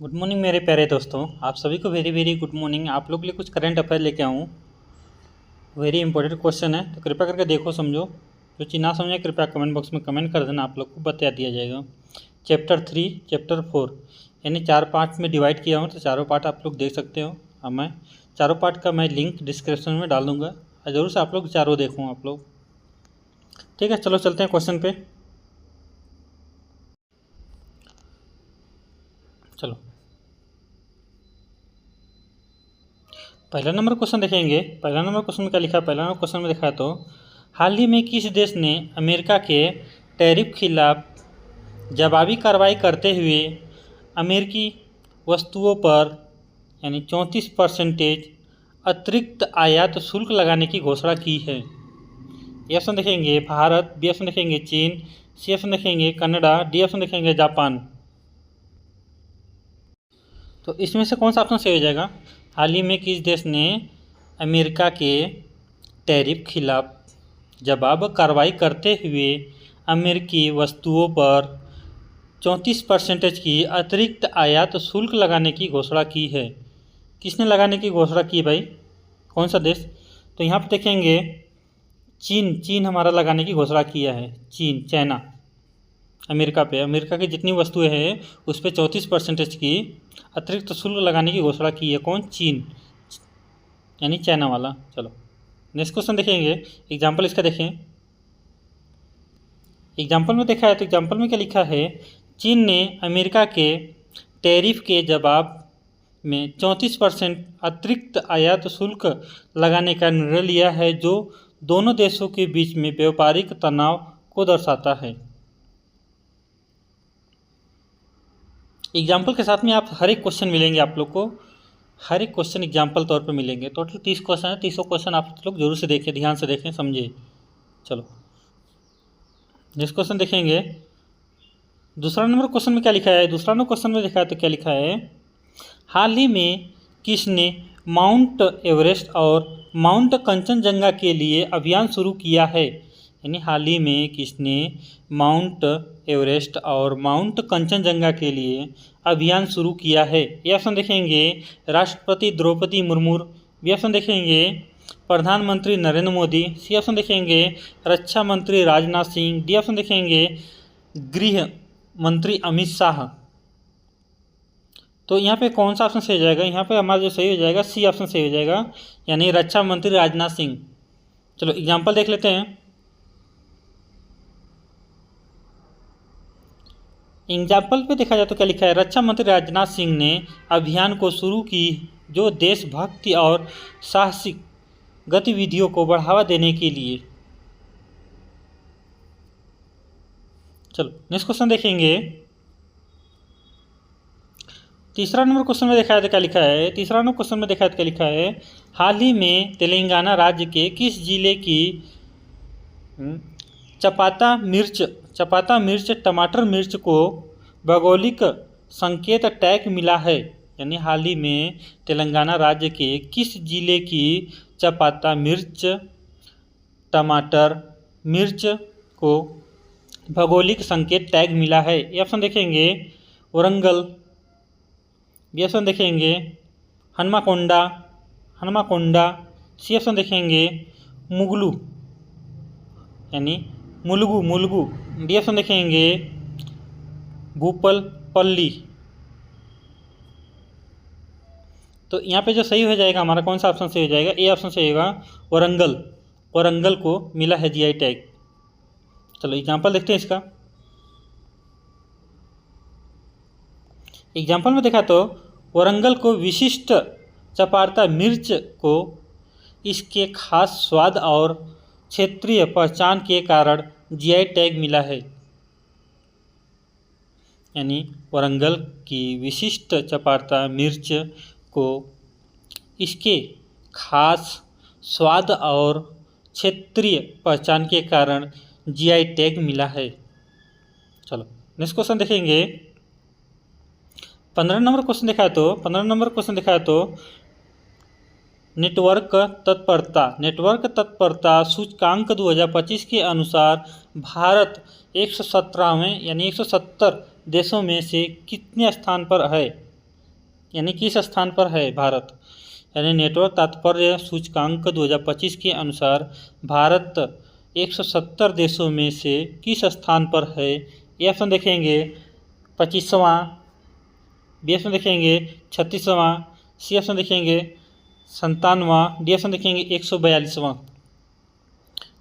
Good morning मेरे प्यारे दोस्तों, आप सभी को वेरी वेरी गुड मॉर्निंग। आप लोग के लिए कुछ करंट अफेयर लेके आऊँ। वेरी इंपॉर्टेंट क्वेश्चन है, तो कृपया करके देखो समझो। जो चीज़ ना समझे कृपया कमेंट बॉक्स में कमेंट कर देना, आप लोग को बता दिया जाएगा। चैप्टर 3 चैप्टर 4 यानी 4 पार्ट्स में डिवाइड किया हूँ, तो चारों पार्ट आप लोग देख सकते हो। अब मैं चारों पार्ट का मैं लिंक डिस्क्रिप्शन में डाल दूँगा, ज़रूर से आप लोग चारों देखो आप लोग। ठीक है, चलो चलते हैं क्वेश्चन पे। चलो पहला नंबर क्वेश्चन देखेंगे। पहला नंबर क्वेश्चन में क्या लिखा है? पहला नंबर क्वेश्चन में लिखा है, तो हाल ही में किस देश ने अमेरिका के टैरिफ खिलाफ जवाबी कार्रवाई करते हुए अमेरिकी वस्तुओं पर यानी 34% अतिरिक्त आयात शुल्क लगाने की घोषणा की है? ए ऑप्शन देखेंगे भारत, बी ऑप्शन देखेंगे चीन, सी ऑप्शन देखेंगे कनाडा, डी ऑप्शन देखेंगे जापान। तो इसमें से कौन सा ऑप्शन सही हो जाएगा? हाल ही में किस देश ने अमेरिका के टैरिफ खिलाफ जवाब कार्रवाई करते हुए अमेरिकी वस्तुओं पर 34% की अतिरिक्त आयात शुल्क लगाने की घोषणा की है? किसने लगाने की घोषणा की भाई? कौन सा देश? तो यहाँ पे देखेंगे चीन हमारा लगाने की घोषणा किया है। चीन, चाइना अमेरिका पे, अमेरिका की जितनी वस्तुएं हैं उस पर 34% की अतिरिक्त शुल्क लगाने की घोषणा की है। कौन? चीन यानी चाइना वाला। चलो नेक्स्ट क्वेश्चन देखेंगे। एग्जाम्पल इसका देखें। एग्जाम्पल में देखा है, तो एग्जाम्पल में क्या लिखा है? चीन ने अमेरिका के टैरिफ के जवाब में 34% अतिरिक्त आयात शुल्क लगाने का निर्णय लिया है, जो दोनों देशों के बीच में व्यापारिक तनाव को दर्शाता है। एग्जाम्पल के साथ में आप हर एक क्वेश्चन मिलेंगे, आप लोग को हर एक क्वेश्चन एग्जाम्पल तौर पे मिलेंगे। टोटल 30 क्वेश्चन है, 30 क्वेश्चन आप लोग जरूर से देखें, ध्यान से देखें, समझिए। चलो नेक्स्ट क्वेश्चन देखेंगे। दूसरा नंबर क्वेश्चन में क्या लिखा है? दूसरा नंबर क्वेश्चन में लिखा है, तो क्या लिखा है? हाल ही में किसने माउंट एवरेस्ट और माउंट कंचनजंगा के लिए अभियान शुरू किया है? यानी हाल ही में किसने माउंट एवरेस्ट और माउंट कंचनजंगा के लिए अभियान शुरू किया है? ये ऑप्शन देखेंगे राष्ट्रपति द्रौपदी मुर्मू, बी ऑप्शन देखेंगे प्रधानमंत्री नरेंद्र मोदी, सी ऑप्शन देखेंगे रक्षा मंत्री राजनाथ सिंह, डी ऑप्शन देखेंगे गृह मंत्री अमित शाह। तो यहाँ पे कौन सा ऑप्शन सही हो जाएगा? यहाँ पे हमारा जो सही हो जाएगा सी ऑप्शन सही हो जाएगा, यानी रक्षा मंत्री राजनाथ सिंह। चलो एग्जाम्पल देख लेते हैं। एग्जाम्पल पे देखा जाए तो क्या लिखा है? रक्षा मंत्री राजनाथ सिंह ने अभियान को शुरू की जो देशभक्ति और साहसिक गतिविधियों को बढ़ावा देने के लिए। चलो नेक्स्ट क्वेश्चन देखेंगे। तीसरा नंबर क्वेश्चन में देखा है तो क्या लिखा है? तीसरा नंबर क्वेश्चन में देखा है तो क्या लिखा है? हाल ही में तेलंगाना राज्य के किस जिले की चपाता मिर्च टमाटर मिर्च को भौगोलिक संकेत टैग मिला है? यानी हाल ही में तेलंगाना राज्य के किस जिले की चपाता मिर्च टमाटर मिर्च को भौगोलिक संकेत टैग मिला है? ये ऑप्शन देखेंगे वरंगल, बी ऑप्शन देखेंगे हनुमाकोंडा, सी ऑप्शन देखेंगे मुगलू यानी मुलुगु, डी ऑप्शन देखेंगे भूपलपल्ली। तो यहाँ पे जो सही हो जाएगा हमारा, कौन सा ऑप्शन सही हो जाएगा? ए ऑप्शन सही होगा, वरंगल को मिला है जीआई टैग। चलो एग्जाम्पल देखते हैं इसका। एग्जाम्पल में देखा तो वरंगल को विशिष्ट चपाता मिर्च को इसके खास स्वाद और क्षेत्रीय पहचान के कारण जीआई टैग मिला है। यानी वरंगल की विशिष्ट चपाता मिर्च को इसके खास स्वाद और क्षेत्रीय पहचान के कारण जीआई टैग मिला है। चलो नेक्स्ट क्वेश्चन देखेंगे। 15 नंबर क्वेश्चन देखा है, तो 15 नंबर क्वेश्चन देखा है, तो नेटवर्क तत्परता सूचकांक 2025 के अनुसार भारत 117वें यानी 170 देशों में से कितने स्थान पर है? यानी किस स्थान पर है भारत? यानी नेटवर्क तात्पर्य सूचकांक 2025 के अनुसार भारत 170 देशों में से किस स्थान पर है? ए ऑप्शन देखेंगे 25वां, बी ऑप्शन देखेंगे 36वां, सी ऑप्शन देखेंगे 57वां, डी ऑप्शन देखेंगे 142वां।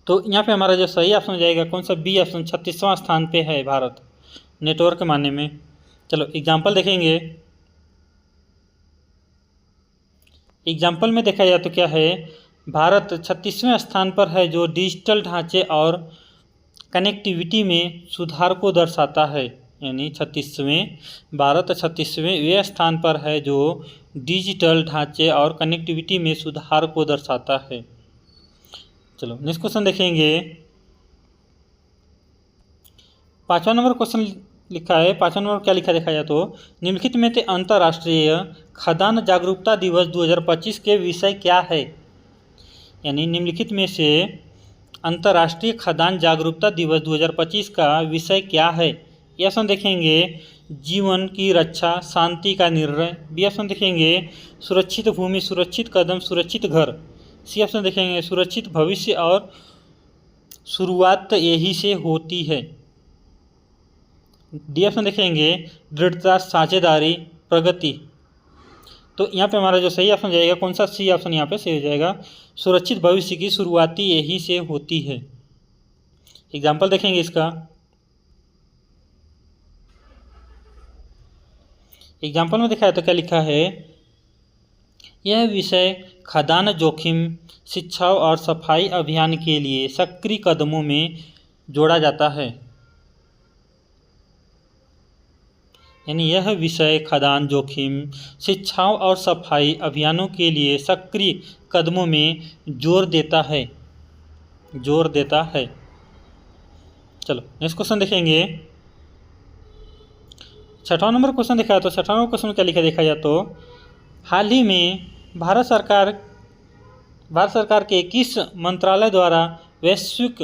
तो यहाँ पे हमारा जो सही ऑप्शन हो जाएगा कौन सा? बी ऑप्शन 36वां स्थान पे है भारत नेटवर्क के मानने में। चलो एग्जाम्पल देखेंगे। एग्जाम्पल में देखा जाए तो क्या है, भारत 36वें स्थान पर है जो डिजिटल ढांचे और कनेक्टिविटी में सुधार को दर्शाता है। यानी 36वें, भारत 36वें स्थान पर है जो डिजिटल ढांचे और कनेक्टिविटी में सुधार को दर्शाता है। चलो नेक्स्ट क्वेश्चन देखेंगे। 5वां नंबर क्वेश्चन लिखा है। 5वां नंबर क्या लिखा देखा जाए तो निम्नलिखित में से अंतर्राष्ट्रीय खदान जागरूकता दिवस 2025 के विषय क्या है? यानी निम्नलिखित में से अंतर्राष्ट्रीय खदान जागरूकता दिवस 2025 का विषय क्या है? ये ऑप्शन देखेंगे जीवन की रक्षा, शांति का निर्णय, बी ऑप्शन देखेंगे सुरक्षित भूमि, सुरक्षित कदम, सुरक्षित घर, सी ऑप्शन देखेंगे सुरक्षित भविष्य और शुरुआत यही से होती है, डी ऑप्शन देखेंगे दृढ़ता, साझेदारी, प्रगति। तो यहाँ पे हमारा जो सही ऑप्शन जाएगा कौन सा? सी ऑप्शन यहाँ पे सही हो जाएगा, सुरक्षित भविष्य की शुरुआती यही से होती है। एग्जाम्पल देखेंगे इसका। एग्जाम्पल में दिखाया तो क्या लिखा है, यह विषय खदान जोखिम, शिक्षा और सफाई अभियान के लिए सक्रिय कदमों में जोड़ा जाता है। यानी यह विषय खदान जोखिम, शिक्षाओं और सफाई अभियानों के लिए सक्रिय कदमों में जोर देता है। चलो नेक्स्ट क्वेश्चन देखेंगे। 6वां नंबर क्वेश्चन देखा है तो 6वां नंबर क्वेश्चन में क्या लिखा देखा जाए तो हाल ही में भारत सरकार के किस मंत्रालय द्वारा वैश्विक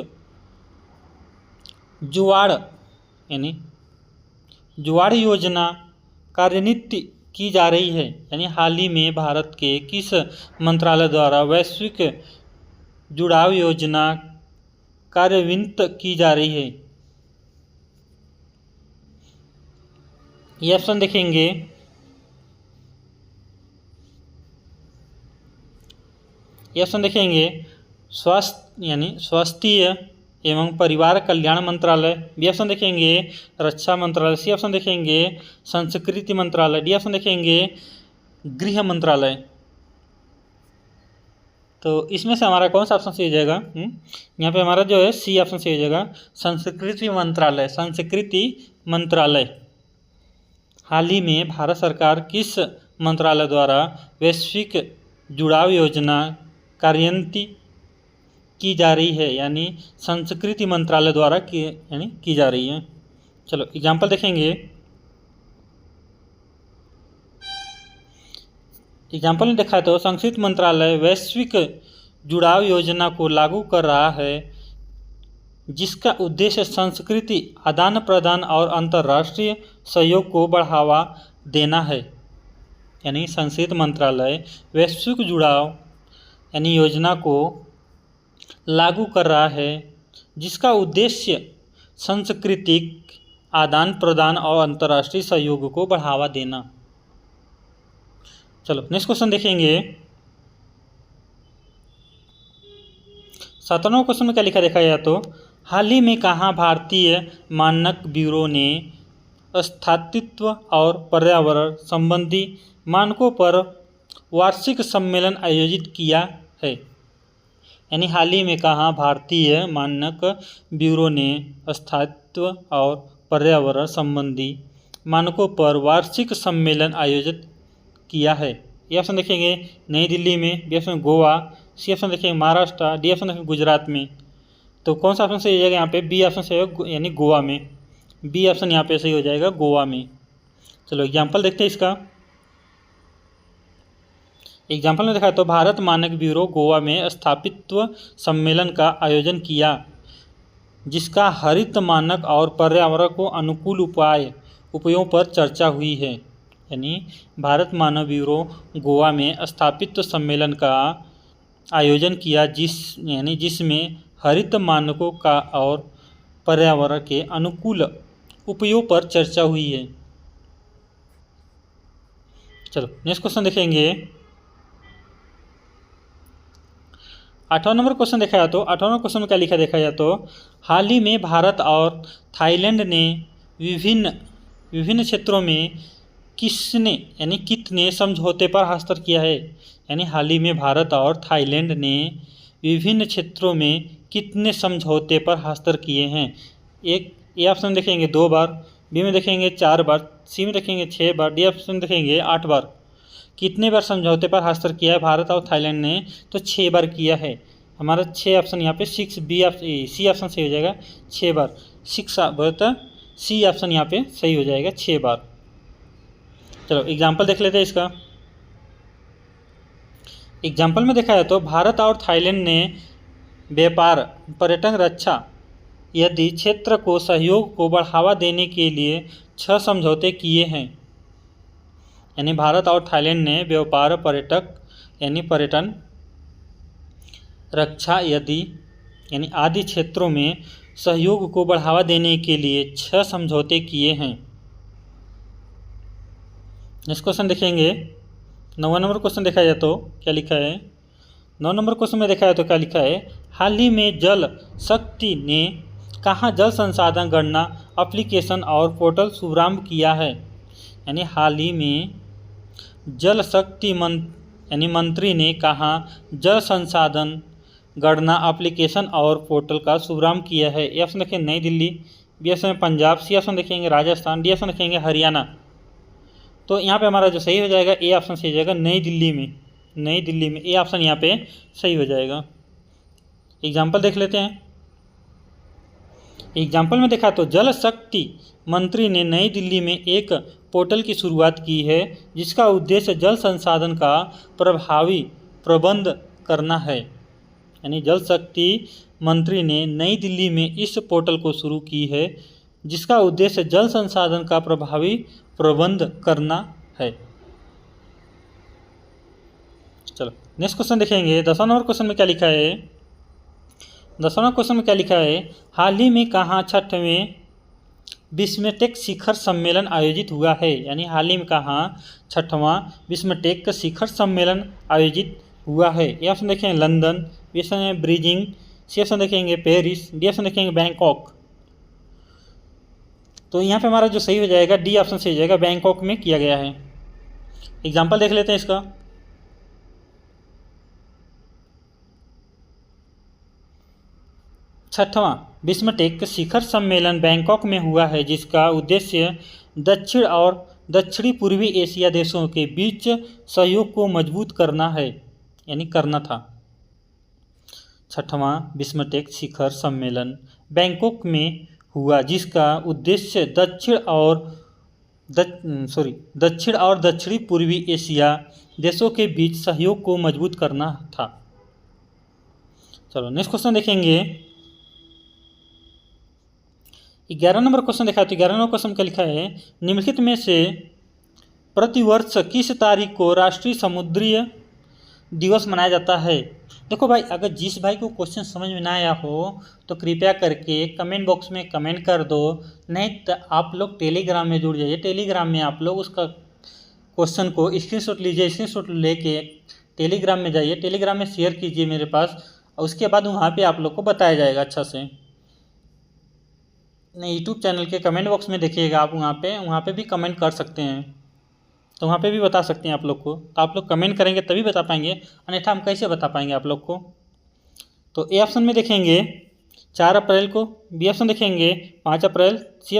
जुगाड़ योजना कार्यान्वित की जा रही है? यानी हाल ही में भारत के किस मंत्रालय द्वारा वैश्विक जुड़ाव योजना कार्यान्वित की जा रही है? ये ऑप्शन देखेंगे स्वास्थ्य एवं परिवार कल्याण मंत्रालय, बी ऑप्शन देखेंगे रक्षा मंत्रालय, सी ऑप्शन देखेंगे संस्कृति मंत्रालय, डी ऑप्शन देखेंगे गृह मंत्रालय। तो इसमें से हमारा कौन सा ऑप्शन सही हो जाएगा? यहाँ पे हमारा जो है सी ऑप्शन सही हो जाएगा, संस्कृति मंत्रालय। हाल ही में भारत सरकार किस मंत्रालय द्वारा वैश्विक जुड़ाव योजना कार्यान्वित की जा रही है? यानी संस्कृति मंत्रालय द्वारा की जा रही है। चलो एग्जाम्पल देखेंगे। एग्जाम्पल में देखा तो संस्कृति मंत्रालय वैश्विक जुड़ाव योजना को लागू कर रहा है जिसका उद्देश्य संस्कृति आदान प्रदान और अंतर्राष्ट्रीय सहयोग को बढ़ावा देना है। यानी संस्कृति मंत्रालय वैश्विक जुड़ाव यानी योजना को लागू कर रहा है जिसका उद्देश्य सांस्कृतिक आदान प्रदान और अंतर्राष्ट्रीय सहयोग को बढ़ावा देना। चलो नेक्स्ट क्वेश्चन देखेंगे। 7वां क्वेश्चन में क्या लिखा देखा जाए तो हाल ही में कहाँ भारतीय मानक ब्यूरो ने स्थायित्व और पर्यावरण संबंधी मानकों पर वार्षिक सम्मेलन आयोजित किया है? यानी हाल ही में कहाँ भारतीय मानक ब्यूरो ने स्थायित्व और पर्यावरण संबंधी मानकों पर वार्षिक सम्मेलन आयोजित किया है? ये ऑप्शन देखेंगे नई दिल्ली में, B option Goa, C option देखेंगे महाराष्ट्र, डी ऑप्शन देखेंगे गुजरात में। तो कौन सा ऑप्शन सही हो जाएगा यहाँ पे? बी ऑप्शन सही होगा यानी गोवा में। बी ऑप्शन यहाँ पे सही हो जाएगा गोवा में। चलो एग्जाम्पल देखते हैं इसका। एग्जाम्पल में देखा तो भारत मानक ब्यूरो गोवा में स्थायित्व सम्मेलन का आयोजन किया जिसका हरित मानक और पर्यावरण को अनुकूल उपायों पर चर्चा हुई है। यानी भारत मानव ब्यूरो गोवा में स्थापित सम्मेलन का आयोजन किया जिसमें हरित मानकों का और पर्यावरण के अनुकूल उपयोग पर चर्चा हुई है। चलो नेक्स्ट क्वेश्चन देखेंगे। 8वां नंबर क्वेश्चन देखा जाए तो 8वां नंबर क्वेश्चन में क्या लिखा देखा जाए तो हाल ही में भारत और थाईलैंड ने विभिन्न क्षेत्रों में कितने समझौते पर हस्ताक्षर किया है। यानी हाल ही में भारत और थाईलैंड ने विभिन्न क्षेत्रों में कितने समझौते पर हस्ताक्षर किए हैं। एक ए ऑप्शन देखेंगे 2 बार, बी में देखेंगे 4 बार, सी में देखेंगे 6 बार, डी ऑप्शन देखेंगे 8 बार। कितने बार समझौते पर हस्ताक्षर किया है भारत और थाईलैंड ने, तो 6 बार किया है। हमारा 6 ऑप्शन यहाँ पे 6 बी सी ऑप्शन सही हो जाएगा 6 बार। 6 तो सी ऑप्शन यहाँ पे सही हो जाएगा 6 बार। चलो एग्जाम्पल देख लेते हैं इसका। एग्जाम्पल में देखा जाए तो भारत और थाईलैंड ने व्यापार, पर्यटन, रक्षा यदि क्षेत्र को सहयोग को बढ़ावा देने के लिए 6 समझौते किए हैं। यानी भारत और थाईलैंड ने व्यापार, पर्यटन, रक्षा यानी आदि क्षेत्रों में सहयोग को बढ़ावा देने के लिए 6 समझौते किए हैं। नेक्स्ट क्वेश्चन देखेंगे। 9वां नंबर क्वेश्चन देखा जाए तो क्या लिखा है। 9 नंबर क्वेश्चन में देखा जाए तो क्या लिखा है। हाल ही में जल शक्ति ने कहाँ जल संसाधन गणना एप्लीकेशन और पोर्टल शुभारंभ किया है। यानी हाल ही में जल शक्ति मंत्री ने कहाँ जल संसाधन गणना एप्लीकेशन और पोर्टल का शुभारंभ किया है। ए ऑप्शन देखेंगे New Delhi, B option Punjab, C option देखेंगे राजस्थान, डी ऑप्शन देखेंगे हरियाणा। तो यहाँ पे हमारा जो सही हो जाएगा ए ऑप्शन सही हो जाएगा नई दिल्ली में। ए ऑप्शन यहाँ पे सही हो जाएगा। एग्जाम्पल देख लेते हैं। एग्जाम्पल में देखा तो जल शक्ति मंत्री ने नई दिल्ली में एक पोर्टल की शुरुआत की है जिसका उद्देश्य जल संसाधन का प्रभावी प्रबंध करना है। यानी जल शक्ति मंत्री ने नई दिल्ली में इस पोर्टल को शुरू की है जिसका उद्देश्य जल संसाधन का प्रभावी प्रबंध करना है। चलो नेक्स्ट क्वेश्चन देखेंगे। 10वां नंबर क्वेश्चन में क्या लिखा है। 10वां क्वेश्चन में क्या लिखा है। हाल ही में कहाँ 6वें बिस्मटेक शिखर सम्मेलन आयोजित हुआ है। यानी हाल ही में कहाँ 6वां बिस्मटेक शिखर सम्मेलन आयोजित हुआ है। ये ऑप्शन देखेंगे London, B option Beijing, C option देखेंगे पेरिस, डी ऑप्शन देखेंगे बैंकॉक। तो यहाँ पे हमारा जो सही हो जाएगा डी ऑप्शन सही हो जाएगा, बैंकॉक में किया गया है। एग्जाम्पल देख लेते हैं इसका। छठवां बिस्मटेक शिखर सम्मेलन बैंकॉक में हुआ है जिसका उद्देश्य दक्षिण और दक्षिणी पूर्वी एशिया देशों के बीच सहयोग को मजबूत करना है, यानी करना था। 6वां बिस्मटेक शिखर सम्मेलन बैंकॉक में हुआ जिसका उद्देश्य दक्षिण और दक्षिणी पूर्वी एशिया देशों के बीच सहयोग को मजबूत करना था। चलो नेक्स्ट क्वेश्चन देखेंगे। 11 नंबर क्वेश्चन देखा तो 11 नंबर क्वेश्चन क्या लिखा है। निम्नलिखित में से प्रतिवर्ष किस तारीख को राष्ट्रीय समुद्री दिवस मनाया जाता है। देखो भाई, अगर जिस भाई को क्वेश्चन समझ में ना आया हो तो कृपया करके कमेंट बॉक्स में कमेंट कर दो, नहीं तो आप लोग टेलीग्राम में जुड़ जाइए। टेलीग्राम में आप लोग उसका क्वेश्चन को स्क्रीनशॉट लीजिए, स्क्रीनशॉट लेके टेलीग्राम में जाइए, टेलीग्राम में शेयर कीजिए मेरे पास, और उसके बाद वहाँ पे आप लोग को बताया जाएगा अच्छा से। नहीं, यूट्यूब चैनल के कमेंट बॉक्स में देखिएगा आप, वहाँ पे भी कमेंट कर सकते हैं, तो वहाँ पे भी बता सकते हैं आप लोग को। तो आप लोग कमेंट करेंगे तभी बता पाएंगे, अन्यथा हम कैसे बता पाएंगे आप लोग को। तो ए ऑप्शन में देखेंगे 4 अप्रैल को, बी ऑप्शन देखेंगे 5 अप्रैल, सी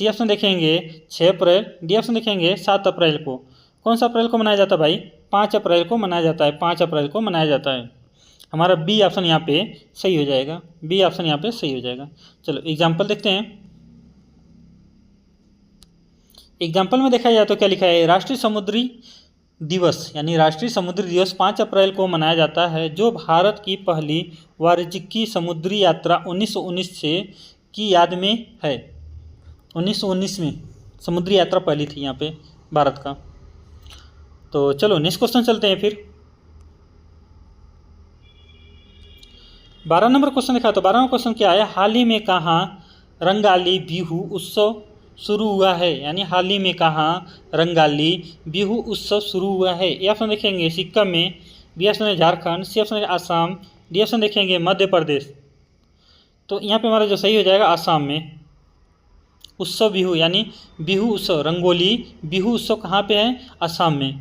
ऑप्शन देखेंगे 6 अप्रैल, डी ऑप्शन देखेंगे 7 अप्रैल को। कौन सा अप्रैल को मनाया जाता है भाई? 5 अप्रैल को मनाया जाता है, 5 अप्रैल को मनाया जाता है। हमारा बी ऑप्शन यहाँ पे सही हो जाएगा, बी ऑप्शन यहाँ पे सही हो जाएगा। चलो एग्जाम्पल देखते हैं। एग्जाम्पल में देखा जाए तो क्या लिखा है। राष्ट्रीय समुद्री दिवस, यानी राष्ट्रीय समुद्री दिवस 5 अप्रैल को मनाया जाता है, जो भारत की पहली वाणिज्यिक समुद्री यात्रा 1919 से की याद में है। 1919 में समुद्री यात्रा पहली थी यहाँ पे भारत का। तो चलो नेक्स्ट क्वेश्चन चलते हैं फिर। 12 नंबर क्वेश्चन देखा। तो 12 नंबर क्वेश्चन क्या है, हाल ही में कहाँ रंगाली बिहू उत्सव शुरू हुआ है। यानी हाल ही में कहाँ रंगाली बिहू उत्सव शुरू हुआ है। ये ऑप्शन देखेंगे सिक्किम में, बी ऑप्शन है झारखंड, सी ऑप्शन है आसाम, डी ऑप्शन देखेंगे मध्य प्रदेश। तो यहाँ पे हमारा जो सही हो जाएगा आसाम में। उत्सव बिहू यानी बिहू उत्सव, रंगोली बिहू उत्सव कहाँ पे है, आसाम में।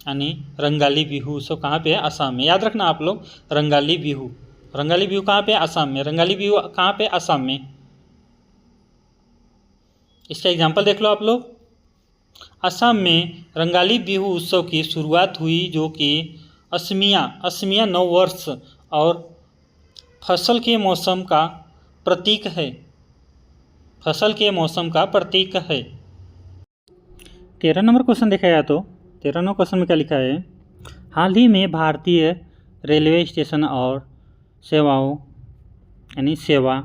यानी रंगाली बिहू उत्सव कहाँ पे है, आसाम में। याद रखना आप लोग, रंगाली बिहू कहाँ पे है, आसाम में। रंगाली बिहू कहाँ पे, आसाम में। इसका एग्जाम्पल देख लो आप लोग। असम में रंगाली बिहू उत्सव की शुरुआत हुई, जो कि असमिया नववर्ष और फसल के मौसम का प्रतीक है। फसल के मौसम का प्रतीक है। 13 नंबर क्वेश्चन देखा जाए तो 13 नंबर क्वेश्चन में क्या लिखा है, हाल ही में भारतीय रेलवे स्टेशन और सेवाओं यानी सेवा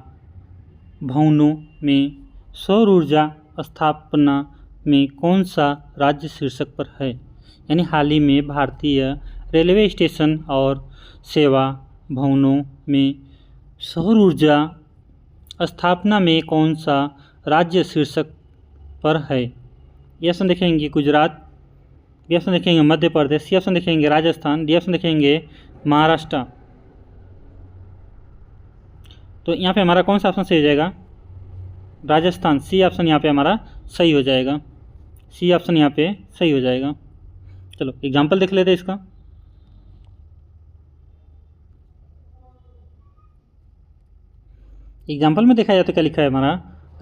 भवनों में सौर ऊर्जा स्थापना में कौन सा राज्य शीर्षक पर है। यानी हाल ही में भारतीय रेलवे स्टेशन और सेवा भवनों में सौर ऊर्जा स्थापना में कौन सा राज्य शीर्षक पर है। ये ऑप्शन देखेंगे गुजरात, बी ऑप्शन देखेंगे मध्य प्रदेश, सी ऑप्शन देखेंगे राजस्थान, डी ऑप्शन देखेंगे महाराष्ट्र। तो यहाँ पे हमारा कौन सा ऑप्शन सही हो जाएगा, राजस्थान। सी ऑप्शन यहाँ पे हमारा सही हो जाएगा। सी ऑप्शन यहाँ पे सही हो जाएगा। चलो एग्जाम्पल देख लेते हैं इसका। एग्जाम्पल में देखा जाए तो क्या लिखा है हमारा,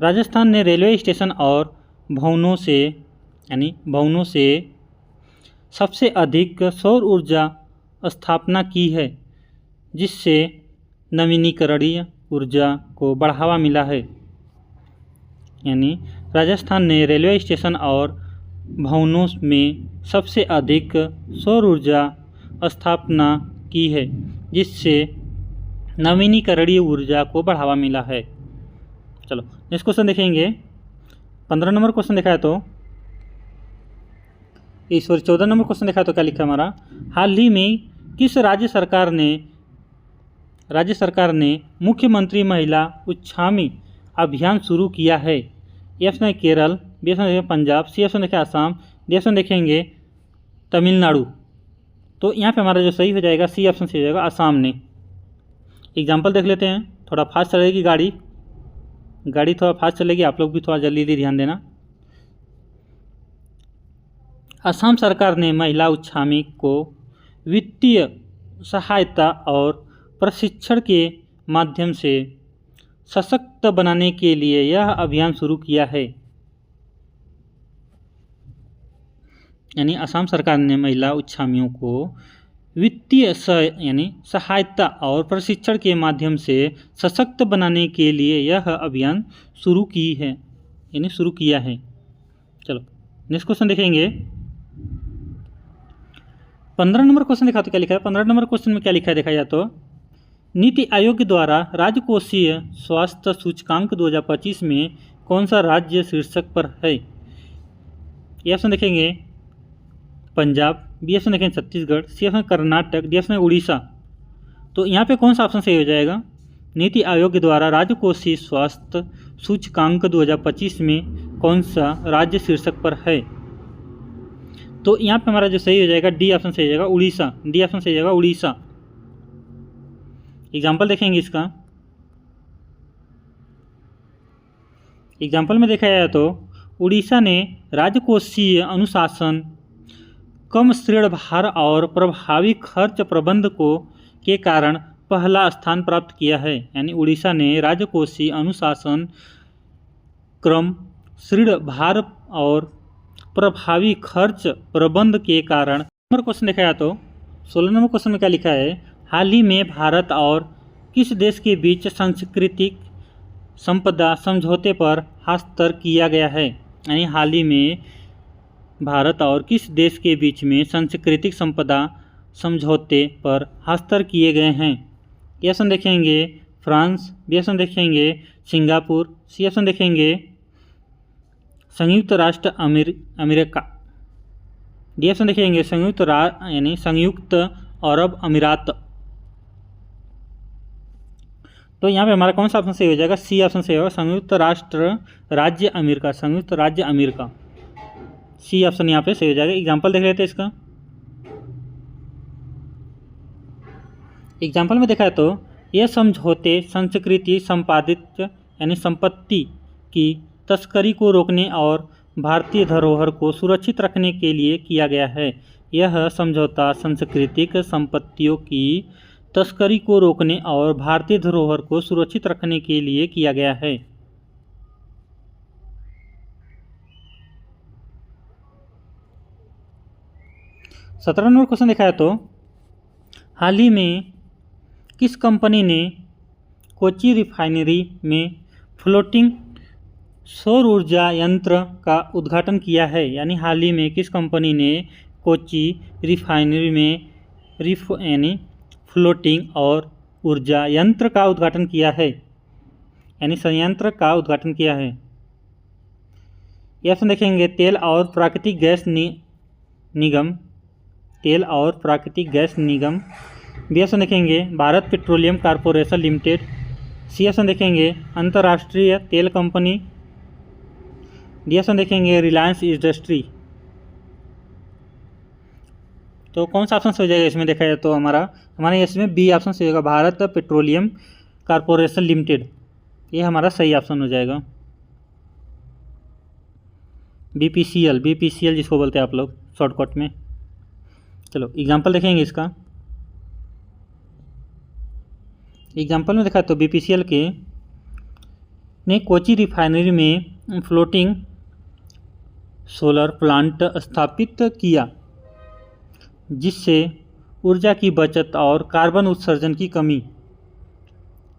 राजस्थान ने रेलवे स्टेशन और भवनों से सबसे अधिक सौर ऊर्जा स्थापना की है, जिससे नवीनीकरणीय ऊर्जा को बढ़ावा मिला है। यानी राजस्थान ने रेलवे स्टेशन और भवनों में सबसे अधिक सौर ऊर्जा स्थापना की है, जिससे नवीनीकरणीय ऊर्जा को बढ़ावा मिला है। चलो नेक्स्ट क्वेश्चन देखेंगे। 15 नंबर क्वेश्चन देखा है तो 14 नंबर क्वेश्चन देखा है तो क्या लिखा हमारा, हाल ही में किस राज्य सरकार ने मुख्यमंत्री महिला उच्छामी अभियान शुरू किया है। ए ऑप्शन है केरल, बी ऑप्शन देखेंगे पंजाब, सी ऑप्शन देखेंगे आसाम, डी ऑप्शन देखेंगे तमिलनाडु। तो यहाँ पे हमारा जो सही हो जाएगा सी ऑप्शन सही हो जाएगा, आसाम ने। एग्जाम्पल देख लेते हैं। थोड़ा फास्ट चलेगी गाड़ी थोड़ा फास्ट चलेगी, आप लोग भी थोड़ा जल्दी ध्यान देना। असम सरकार ने महिला उच्छामी को वित्तीय सहायता और प्रशिक्षण के माध्यम से सशक्त बनाने के लिए यह अभियान शुरू किया है। यानी असम सरकार ने महिला उच्छामियों को वित्तीय सहायता और प्रशिक्षण के माध्यम से सशक्त बनाने के लिए यह अभियान शुरू किया है। चलो नेक्स्ट क्वेश्चन देखेंगे। 15 नंबर क्वेश्चन देखा तो क्या लिखा है। 15 नंबर क्वेश्चन में क्या लिखा है देखा जाए तो, नीति आयोग द्वारा राजकोषीय स्वास्थ्य सूचकांक 2025 में कौन सा राज्य शीर्षक पर है। ये ऑप्शन देखेंगे पंजाब, बी ऑप्शन देखेंगे Chhattisgarh, C option Karnataka, D option Orissa. तो यहाँ पे कौन सा ऑप्शन सही हो जाएगा, नीति आयोग द्वारा राजकोषीय स्वास्थ्य सूचकांक 2025 में कौन सा राज्य शीर्षक पर है। तो यहाँ पे हमारा जो सही हो जाएगा डी ऑप्शन सही हो जाएगा, उड़ीसा। डी ऑप्शन सही हो जाएगा, उड़ीसा। एग्जाम्पल देखेंगे इसका। एग्जाम्पल में देखा जाए तो उड़ीसा ने राजकोषीय अनुशासन, कम ऋण भार और प्रभावी खर्च प्रबंध के कारण पहला स्थान प्राप्त किया है। यानी उड़ीसा ने राजकोषीय अनुशासन, क्रम ऋण भार और प्रभावी खर्च प्रबंध के कारण। नंबर क्वेश्चन देखा जाए तो 16 नंबर क्वेश्चन में क्या लिखा है, हाल ही में भारत और किस देश के बीच सांस्कृतिक संपदा समझौते पर हस्ताक्षर किया गया है। यानी हाल ही में भारत और किस देश के बीच में सांस्कृतिक संपदा समझौते पर हस्ताक्षर किए गए हैं। ये ऑप्शन देखेंगे फ्रांस, बी ऑप्शन देखेंगे सिंगापुर, सी ऑप्शन देखेंगे संयुक्त राष्ट्र अमेरिका, डी ऑप्शन देखेंगे संयुक्त अरब अमीरात। तो यहाँ पे हमारा कौन सा ऑप्शन सही हो जाएगा? सी ऑप्शन सही होगा, संयुक्त राज्य अमेरिका, संयुक्त राज्य अमेरिका, सी ऑप्शन यहाँ पे सही हो जाएगा। एग्जाम्पल देख लेते हैं इसका। एग्जाम्पल में देखा है तो यह समझौते संस्कृति संपादित यानी संपत्ति की तस्करी को रोकने और भारतीय धरोहर को सुरक्षित रखने के लिए किया गया है। यह समझौता सांस्कृतिक संपत्तियों की तस्करी को रोकने और भारतीय धरोहर को सुरक्षित रखने के लिए किया गया है। सत्रह नंबर क्वेश्चन देखा है तो हाल ही में किस कंपनी ने कोची रिफाइनरी में फ्लोटिंग सौर ऊर्जा यंत्र का उद्घाटन किया है? यानी हाल ही में किस कंपनी ने कोची रिफाइनरी में यानी फ्लोटिंग और ऊर्जा यंत्र का उद्घाटन किया है, यानी संयंत्र का उद्घाटन किया है? ये ऑप्शन देखेंगे तेल और प्राकृतिक गैस निगम, तेल और प्राकृतिक गैस निगम, बी ऑप्शन देखेंगे Bharat petroleum corporation limited, C option देखेंगे अंतर्राष्ट्रीय तेल कंपनी, डी ऑप्शन देखेंगे रिलायंस इंडस्ट्री। तो कौन सा ऑप्शन सही हो जाएगा इसमें देखा जाए तो हमारे इसमें बी ऑप्शन सही होगा, भारत पेट्रोलियम कॉर्पोरेशन लिमिटेड, ये हमारा सही ऑप्शन हो जाएगा। बीपीसीएल जिसको बोलते हैं आप लोग शॉर्टकट में। चलो एग्जाम्पल देखेंगे इसका। एग्जाम्पल में देखा तो बीपीसीएल के ने कोची रिफाइनरी में फ्लोटिंग सोलर प्लांट स्थापित किया, जिससे ऊर्जा की बचत और कार्बन उत्सर्जन की कमी।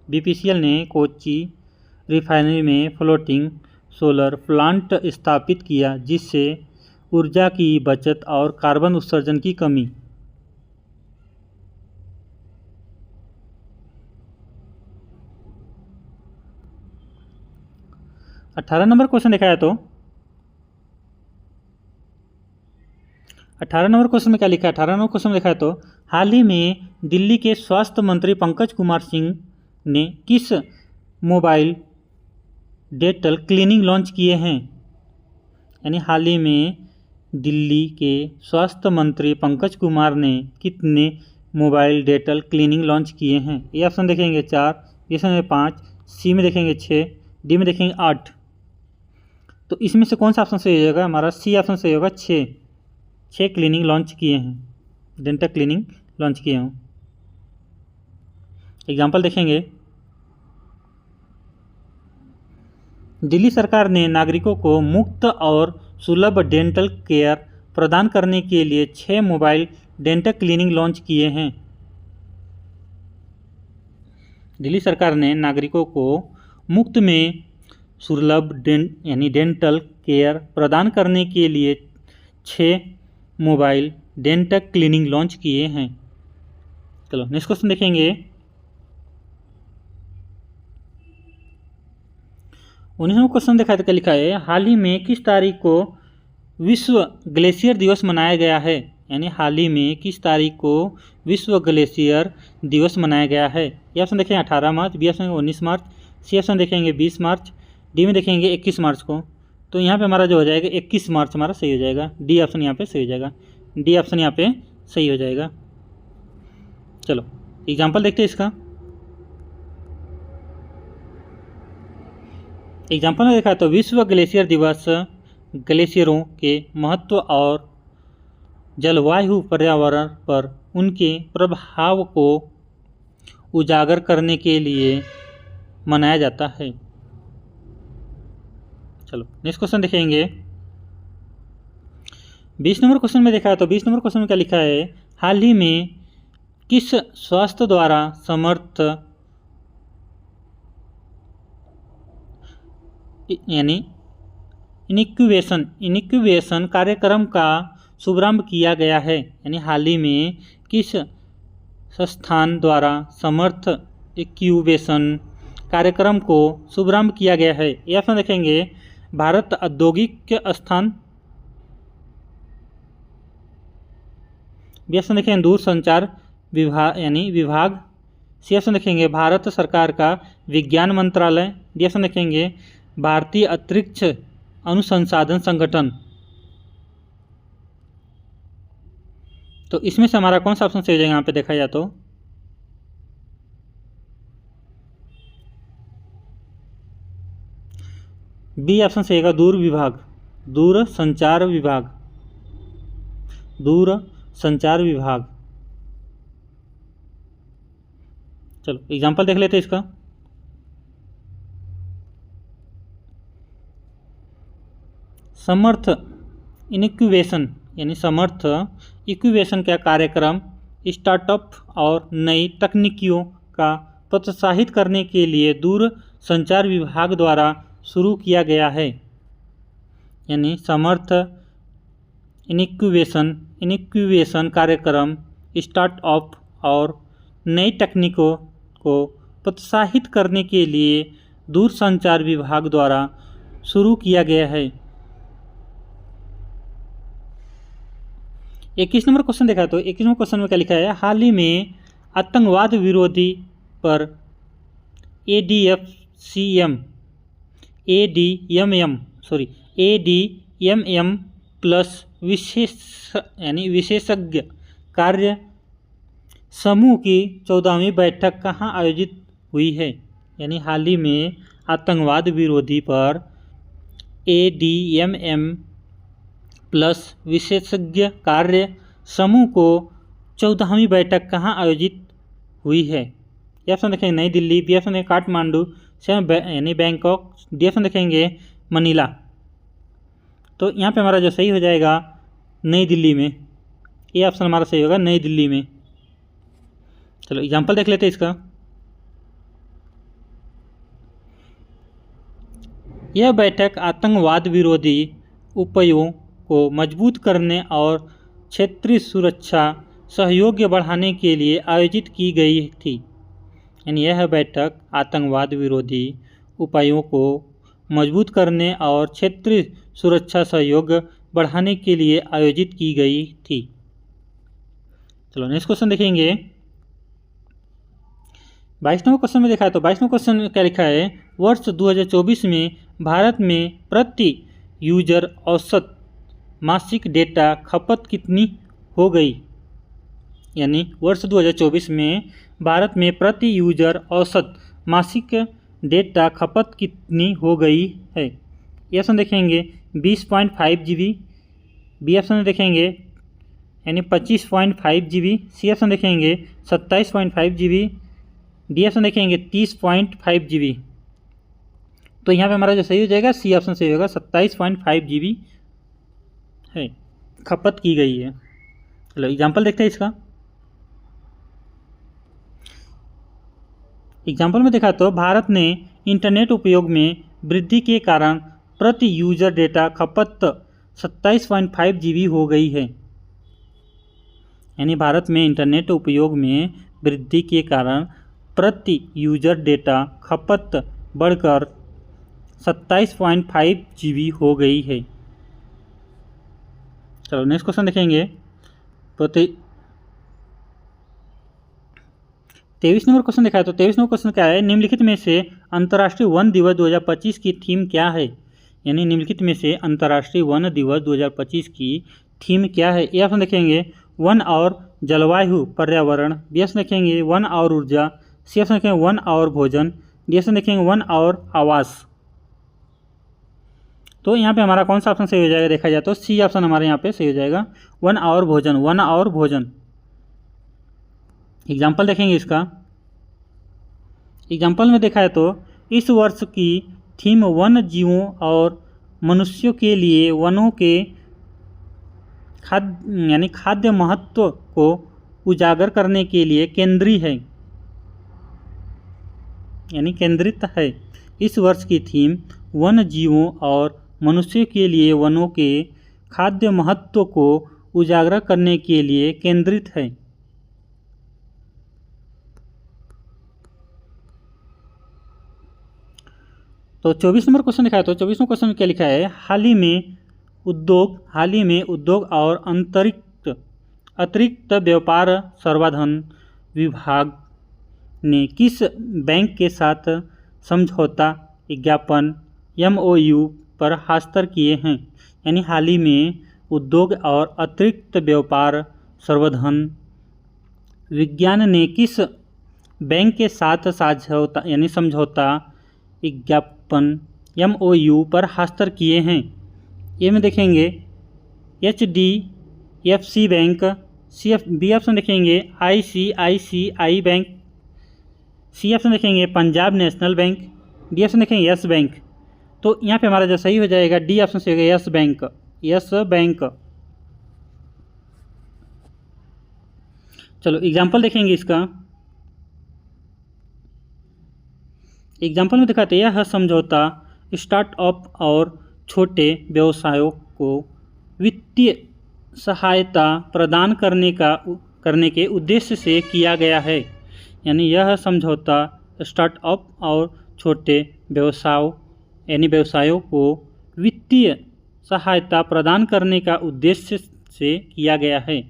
बीपीसीएल ने कोची रिफाइनरी में फ्लोटिंग सोलर प्लांट स्थापित किया, जिससे ऊर्जा की बचत और कार्बन उत्सर्जन की कमी। अठारह नंबर क्वेश्चन देखा है तो 18 नंबर क्वेश्चन में क्या लिखा है? 18 नंबर क्वेश्चन में देखा है तो हाल ही में दिल्ली के स्वास्थ्य मंत्री पंकज कुमार सिंह ने किस मोबाइल डेंटल क्लिनिक लॉन्च किए हैं? यानी हाल ही में दिल्ली के स्वास्थ्य मंत्री पंकज कुमार ने कितने मोबाइल डेंटल क्लिनिक लॉन्च किए हैं? ये ऑप्शन देखेंगे 4, बी ऑप्शन में 5, सी में देखेंगे 6, डी में देखेंगे 8। तो इसमें से कौन सा ऑप्शन सही हो जाएगा? हमारा सी ऑप्शन सही होगा, 6 क्लिनिक लॉन्च किए हैं, डेंटल क्लिनिक लॉन्च किए हैं। एग्जाम्पल देखेंगे। दिल्ली सरकार ने नागरिकों को मुफ्त और सुलभ डेंटल केयर प्रदान करने के लिए 6 मोबाइल डेंटल क्लिनिक लॉन्च किए हैं। दिल्ली सरकार ने नागरिकों को मुफ्त में सुलभ यानी डेंटल केयर प्रदान करने के लिए 6 मोबाइल डेंटल क्लिनिक लॉन्च किए हैं। चलो नेक्स्ट क्वेश्चन देखेंगे। 19वां क्वेश्चन देखा तो क्या लिखा है? हाल ही में किस तारीख को विश्व ग्लेशियर दिवस मनाया गया है? यानी हाल ही में किस तारीख को विश्व ग्लेशियर दिवस मनाया गया है? ये ऑप्शन देखेंगे 18 मार्च, बी ऑप्शन 19 मार्च, सी ऑप्शन देखेंगे 20 मार्च, डी में देखेंगे 21 मार्च को। तो यहाँ पे हमारा जो हो जाएगा 21 मार्च हमारा सही हो जाएगा, डी ऑप्शन यहाँ पे सही हो जाएगा, डी ऑप्शन यहाँ पे सही हो जाएगा। चलो एग्जाम्पल देखते हैं इसका। एग्जाम्पल में देखा तो विश्व ग्लेशियर दिवस ग्लेशियरों के महत्व और जलवायु पर्यावरण पर उनके प्रभाव को उजागर करने के लिए मनाया जाता है। चलो नेक्स्ट क्वेश्चन देखेंगे। 20 नंबर क्वेश्चन में देखा है तो 20 नंबर क्वेश्चन में क्या लिखा है? हाल ही में किस स्वास्थ्य द्वारा समर्थ यानी इनक्यूबेशन कार्यक्रम का शुभारंभ किया गया है? यानी हाल ही में किस संस्थान द्वारा समर्थ इंक्यूबेशन कार्यक्रम को शुभारंभ किया गया है? ये ऑप्शन देखेंगे भारत औद्योगिक स्थान, बी ऑप्शन देखेंगे दूरसंचार विभाग यानी विभाग, सी ऑप्शन देखेंगे भारत सरकार का विज्ञान मंत्रालय, डी ऑप्शन देखेंगे भारतीय अंतरिक्ष अनुसंधान संगठन। तो इसमें से हमारा कौन सा ऑप्शन सही हो जाएगा यहाँ पे देखा जाए तो? बी ऑप्शन सही होगा दूर विभाग, दूर संचार विभाग, दूर संचार विभाग। चलो एग्जाम्पल देख लेते हैं इसका। समर्थ इनक्यूबेशन यानी समर्थ इंक्यूबेशन का कार्यक्रम स्टार्टअप और नई तकनीकियों का प्रोत्साहित करने के लिए दूर संचार विभाग द्वारा शुरू किया गया है। यानी समर्थ इनक्यूबेशन कार्यक्रम स्टार्टअप और नई तकनीकों को प्रोत्साहित करने के लिए दूरसंचार विभाग द्वारा शुरू किया गया है। 21 नंबर क्वेश्चन देखा तो 21 नंबर क्वेश्चन में क्या लिखा है? हाल ही में आतंकवाद विरोधी पर ADMM प्लस विशेषज्ञ कार्य समूह की 14वीं बैठक कहाँ आयोजित हुई है? यानी हाल ही में आतंकवाद विरोधी पर ADMM प्लस विशेषज्ञ कार्य समूह को 14वीं बैठक कहाँ आयोजित हुई है? ये ऑप्शन देखेंगे नई दिल्ली, बी ऑप्शन देखेंगे काठमांडू, सी यानी बैंकॉक, डी ऑप्शन देखेंगे मनीला। तो यहाँ पे हमारा जो सही हो जाएगा नई दिल्ली में, ये ऑप्शन हमारा सही होगा नई दिल्ली में। चलो एग्जाम्पल देख लेते हैं इसका। यह बैठक आतंकवाद विरोधी उपायों को मजबूत करने और क्षेत्रीय सुरक्षा सहयोग बढ़ाने के लिए आयोजित की गई थी। यानी यह बैठक आतंकवाद विरोधी उपायों को मजबूत करने और क्षेत्रीय सुरक्षा सहयोग बढ़ाने के लिए आयोजित की गई थी। चलो नेक्स्ट क्वेश्चन देखेंगे। 22वें क्वेश्चन में देखा है तो 22वें क्वेश्चन में क्या लिखा है? वर्ष 2024 में भारत में प्रति यूजर औसत मासिक डेटा खपत कितनी हो गई? यानी वर्ष 2024 में भारत में प्रति यूजर औसत मासिक डेटा खपत कितनी हो गई है? ये ऑप्शन देखेंगे 20.5 GB, बी ऑप्शन देखेंगे यानी 25.5 GB, सी ऑप्शन देखेंगे 27.5 GB, डी ऑप्शन देखेंगे 30.5 GB। तो यहाँ पे हमारा जो सही हो जाएगा सी ऑप्शन सही होगा 27.5 GB है खपत की गई है। चलो एग्जाम्पल देखते हैं इसका। एग्जाम्पल में देखा तो भारत ने इंटरनेट उपयोग में वृद्धि के कारण प्रति यूजर डेटा खपत 27.5 GB हो गई है। यानी भारत में इंटरनेट उपयोग में वृद्धि के कारण प्रति यूजर डेटा खपत बढ़कर 27.5 GB हो गई है। चलो नेक्स्ट क्वेश्चन देखेंगे। तो 23 नंबर क्वेश्चन देखा है तो 23 नंबर क्वेश्चन क्या है? निम्नलिखित में से अंतर्राष्ट्रीय वन दिवस 2025 की थीम क्या है? यानी निम्नलिखित में से अंतर्राष्ट्रीय वन दिवस 2025 की थीम क्या है? ये ऑप्शन देखेंगे वन और जलवायु पर्यावरण, बी ऑप्शन देखेंगे वन और ऊर्जा, सी ऑप्शन देखेंगे वन और भोजन, डी ऑप्शन देखेंगे वन और आवास। तो यहाँ पे हमारा कौन सा ऑप्शन सही हो जाएगा देखा जाए तो सी ऑप्शन हमारे यहाँ पे सही हो जाएगा वन और भोजन, वन और भोजन। एग्जाम्पल देखेंगे इसका। एग्जाम्पल में देखा है तो इस वर्ष की थीम वन जीवों और मनुष्यों के लिए वनों के खाद्य महत्व को उजागर करने के लिए केंद्रित है। इस वर्ष की थीम वन जीवों और मनुष्य के लिए वनों के खाद्य महत्व को उजागर करने के लिए केंद्रित है। तो 24 नंबर क्वेश्चन दिखाया, तो 24वां क्वेश्चन में क्या लिखा है, हाल ही में उद्योग और अतिरिक्त व्यापार संवर्धन विभाग ने किस बैंक के साथ समझौता ज्ञापन MOU पर हस्ताक्षर किए हैं। यानी हाल ही में उद्योग और अतिरिक्त व्यापार संवर्धन विज्ञान ने किस बैंक के साथ समझौता ज्ञापन MOU पर हस्ताक्षर किए हैं। ये में देखेंगे HDFC बैंक, बी ऑप्शन देखेंगे ICICI बैंक, सी ऑप्शन देखेंगे Punjab national bank, D option देखेंगे यस बैंक। तो यहाँ पे हमारा जो सही हो जाएगा डी ऑप्शन से होगा यस बैंक, यस बैंक। चलो एग्जाम्पल देखेंगे इसका। एग्जाम्पल में दिखाते हैं, यह समझौता स्टार्टअप और छोटे व्यवसायों को वित्तीय सहायता प्रदान करने के उद्देश्य से किया गया है। यानी यह समझौता स्टार्टअप और छोटे व्यवसायों को वित्तीय सहायता प्रदान करने का उद्देश्य से किया गया है।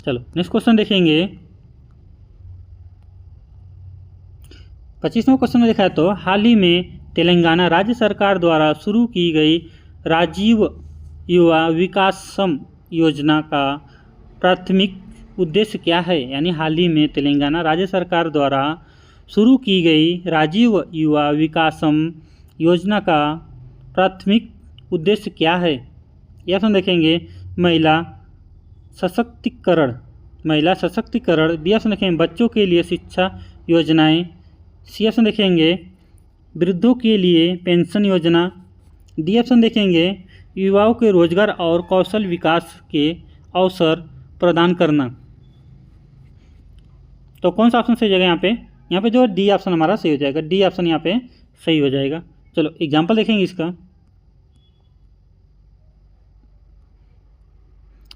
चलो नेक्स्ट क्वेश्चन देखेंगे। 25वां क्वेश्चन में देखा है, तो हाल ही में तेलंगाना राज्य सरकार द्वारा शुरू की गई राजीव युवा विकासम योजना का प्राथमिक उद्देश्य क्या है। यानी हाल ही में तेलंगाना राज्य सरकार द्वारा शुरू की गई राजीव युवा विकासम योजना का प्राथमिक उद्देश्य क्या है। यह हम देखेंगे महिला सशक्तिकरण, बी ऑप्शन देखेंगे बच्चों के लिए शिक्षा योजनाएं, सी ऑप्शन देखेंगे वृद्धों के लिए पेंशन योजना, डी ऑप्शन देखेंगे युवाओं के रोजगार और कौशल विकास के अवसर प्रदान करना। तो कौन सा ऑप्शन सही हो जाएगा यहाँ पे जो डी ऑप्शन हमारा सही हो जाएगा, डी ऑप्शन यहाँ पे सही हो जाएगा। चलो एग्जाम्पल देखेंगे इसका।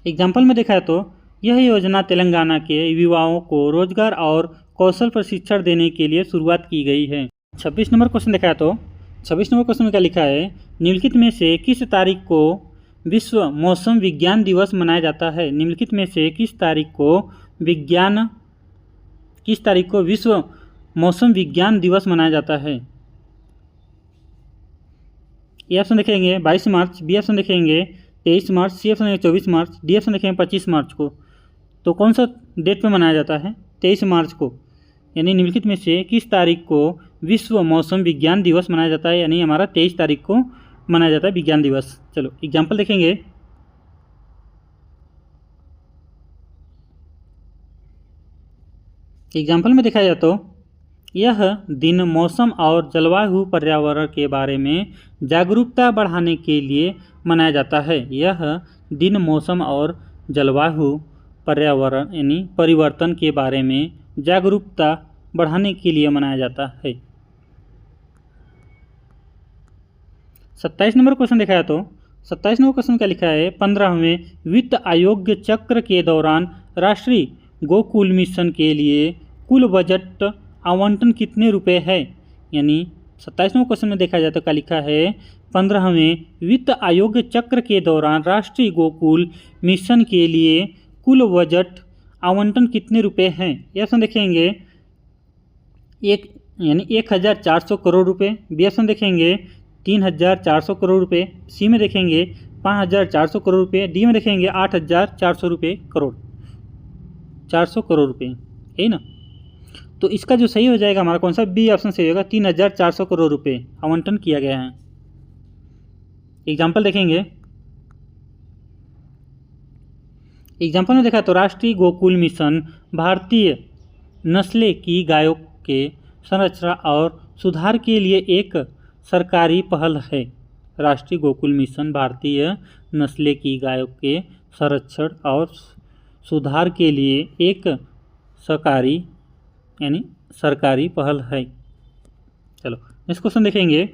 एग्जाम्पल में देखा है, तो यह योजना तेलंगाना के युवाओं को रोजगार और कौशल प्रशिक्षण देने के लिए शुरुआत की गई है। 26 नंबर क्वेश्चन देखा है, तो 26 नंबर क्वेश्चन में क्या लिखा है, निम्नलिखित में से किस तारीख को विश्व मौसम विज्ञान दिवस मनाया जाता है। निम्नलिखित में से किस तारीख को विश्व मौसम विज्ञान दिवस मनाया जाता है। ए ऑप्शन देखेंगे 22 मार्च, बी ऑप्शन देखेंगे 23 मार्च, सी ऑप्शन देखेंगे 24 मार्च, डी ऑप्शन देखेंगे 25 मार्च को। तो कौन सा डेट पे मनाया जाता है, 23 मार्च को। यानी निम्नलिखित में से किस तारीख को विश्व मौसम विज्ञान दिवस मनाया जाता है। यानी हमारा 23 तारीख को मनाया जाता है विज्ञान दिवस। चलो एग्जाम्पल देखेंगे। एग्जाम्पल में दिखाया जाए, तो यह दिन मौसम और जलवायु पर्यावरण के बारे में जागरूकता बढ़ाने के लिए मनाया जाता है। यह दिन मौसम और जलवायु पर्यावरण यानी परिवर्तन के बारे में जागरूकता बढ़ाने के लिए मनाया जाता है। 27 नंबर क्वेश्चन देखा है, तो 27 नंबर क्वेश्चन क्या लिखा है, 15वें वित्त आयोग चक्र के दौरान राष्ट्रीय गोकुल मिशन के लिए कुल बजट आवंटन कितने रुपए है। यानी 27 नंबर क्वेश्चन में देखा जाए तो क्या लिखा है, 15वें वित्त आयोग चक्र के दौरान राष्ट्रीय गोकुल मिशन के लिए कुल बजट आवंटन कितने रुपए हैं। ये ऑप्शन देखेंगे 1400 करोड़ रुपए, बी ऑप्शन देखेंगे 3400 करोड़ रुपए, सी में देखेंगे 5400 करोड़ रुपए, डी में देखेंगे 8400 रुपये करोड़, 400 करोड़ रुपए, है ना। तो इसका जो सही हो जाएगा हमारा कौन सा, बी ऑप्शन सही होगा, 3400 करोड़ रुपए आवंटन किया गया है। एग्जाम्पल देखेंगे। एग्जाम्पल में देखा तो राष्ट्रीय गोकुल मिशन भारतीय नस्ल की गायों के संरक्षण और सुधार के लिए एक सरकारी पहल है। राष्ट्रीय गोकुल मिशन भारतीय नस्ल की गायों के संरक्षण और सुधार के लिए एक सरकारी पहल है। चलो नेक्स्ट क्वेश्चन देखेंगे।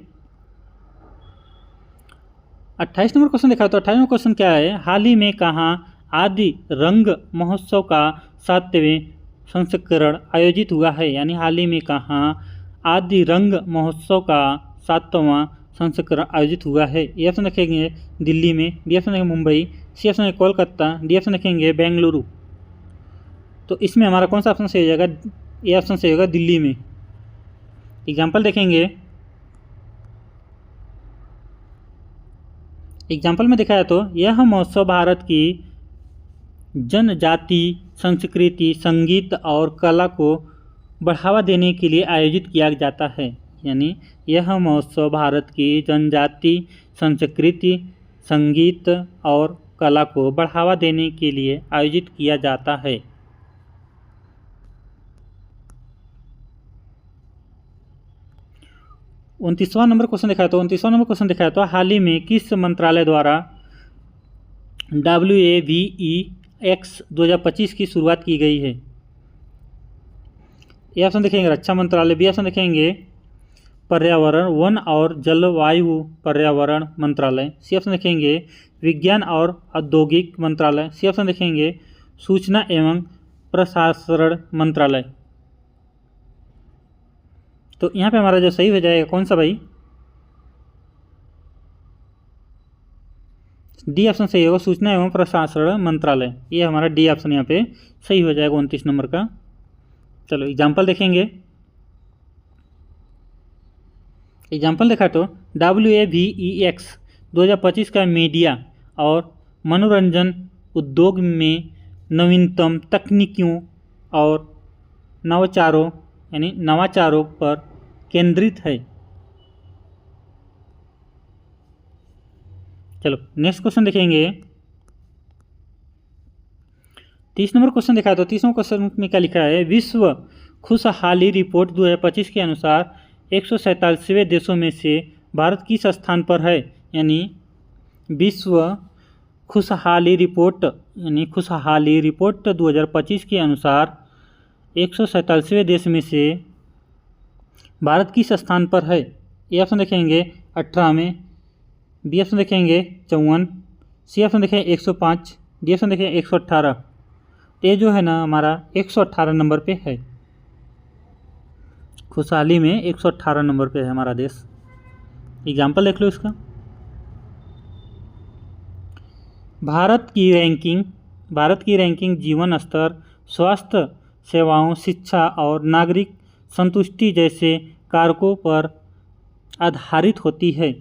28 नंबर क्वेश्चन देखा तो 28 नंबर क्वेश्चन क्या है, हाल ही में कहाँ आदि रंग महोत्सव का 7वें संस्करण आयोजित हुआ है। यानी हाल ही में कहाँ आदि रंग महोत्सव का 7वां संस्करण आयोजित हुआ है? ए ऑप्शन देखेंगे दिल्ली में, बी ऑप्शन देखेंगे मुंबई, सी ऑप्शन है कोलकाता, डी ऑप्शन देखेंगे बेंगलुरु। तो इसमें हमारा कौन सा ऑप्शन सही हो जाएगा? ए ऑप्शन सही होगा, दिल्ली में। एग्जाम्पल देखेंगे, एग्जाम्पल में दिखाया तो यह महोत्सव भारत की जनजाति संस्कृति, संगीत और कला को बढ़ावा देने के लिए आयोजित किया जाता है। यानी यह महोत्सव भारत की जनजाति संस्कृति, संगीत और कला को बढ़ावा देने के लिए आयोजित किया जाता है। उनतीसवां नंबर क्वेश्चन दिखाया तो हाल ही में किस मंत्रालय द्वारा WAVEX 2025 की शुरुआत की गई है? ए ऑप्शन देखेंगे रक्षा मंत्रालय, बी ऑप्शन देखेंगे पर्यावरण वन और जलवायु पर्यावरण मंत्रालय, सी ऑप्शन देखेंगे विज्ञान और औद्योगिक मंत्रालय, सी ऑप्शन देखेंगे सूचना एवं प्रसारण मंत्रालय। तो यहाँ पे हमारा जो सही हो जाएगा कौन सा भाई? डी ऑप्शन सही होगा, सूचना एवं प्रसारण मंत्रालय। ये हमारा डी ऑप्शन यहाँ पे सही हो जाएगा 29 नंबर का। चलो एग्जाम्पल देखेंगे, एग्जाम्पल देखा तो WAVEX 2025 का मीडिया और मनोरंजन उद्योग में नवीनतम तकनीकियों और नवाचारों पर केंद्रित है। चलो नेक्स्ट क्वेश्चन देखेंगे, 30 नंबर क्वेश्चन देखा तो 30वें क्वेश्चन में क्या लिखा है? विश्व खुशहाली रिपोर्ट 2025 के अनुसार 147वें देशों में से भारत किस स्थान पर है? यानी विश्व खुशहाली रिपोर्ट 2025 के अनुसार 147वें देश में से भारत किस स्थान पर है? ए ऑप्शन देखेंगे 18वें, बी ऑप्शन देखेंगे 54, सी ऑप्शन देखेंगे 105, डी ऑप्शन देखेंगे 118। ये जो है ना हमारा 118 नंबर पे है, खुशहाली में 118 नंबर पे है हमारा देश। एग्जाम्पल देख लो इसका, भारत की रैंकिंग जीवन स्तर, स्वास्थ्य सेवाओं, शिक्षा और नागरिक संतुष्टि जैसे कारकों पर आधारित होती है।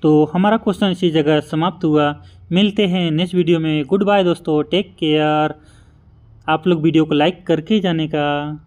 तो हमारा क्वेश्चन इसी जगह समाप्त हुआ। मिलते हैं नेक्स्ट वीडियो में। गुड बाय दोस्तों, टेक केयर। आप लोग वीडियो को लाइक करके जाने का।